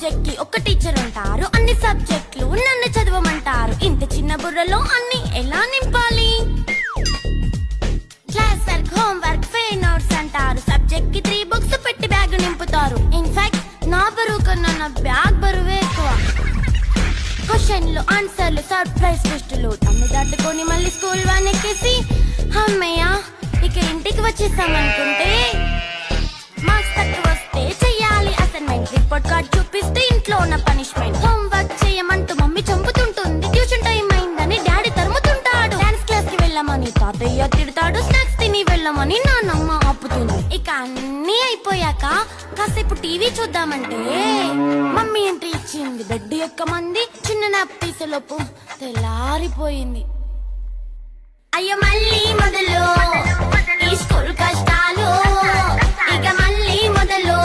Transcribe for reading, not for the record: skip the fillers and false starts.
Subject కి ఒక teacher ఉంటారు, అన్ని సబ్జెక్టులు నన్ను చదవమంటారు. ఇంత చిన్న బుర్రలో అన్ని ఎలా నింపాలి? Class work, home work, fair notes అంటారు. సబ్జెక్ట్ కి 3 బుక్స్ పెట్టి బ్యాగ్ నింపుతారు. ఇన్ఫాక్ట్ నా బరువు కన్నా నా బ్యాగ్ బరువే ఎక్కువ. క్వశ్చన్లు, ఆన్సర్లు, సర్ప్రైజ్ టెస్టులు తమ్మి దాటుకొని మళ్ళీ స్కూల్ వాన్ ఎక్కేసి అమ్మయ్య ఇక ఇంటికి వచ్చేసామనుకుంటే మార్క్స్ తక్కువ వస్తే చెయ్యాలి అసైన్మెంట్. రిపోర్ట్ కార్డ్ చూపిస్తే ఇంట్లో ఉన్న పనిష్మెంట్. హోమ్ వర్క్ చేయమంటూ మమ్మీ చంపుతుంటుంది. ట్యూషన్ టైం అయిందని డాడీ తరుముతుంటాడు. డాన్స్ క్లాస్ కి వెళ్ళమని తాతయ్య తిడతాడు. స్నాక్స్ తిని వెళ్ళమని నాన్నమ్మ ఆపుతుంది. ఇక అన్నీ అయిపోయాక కాసేపు టీవీ చూద్దామంటే మమ్మీ ఎంట్రీ ఇచ్చింది. బెడ్ ఎక్కమంది. చిన్న నాప్ తీసేలోపు తెల్లారిపోయింది. అయ్యో మళ్ళీ మొదలు ఈ స్కూల్ కష్టాలు, ఇక మళ్ళీ మొదలు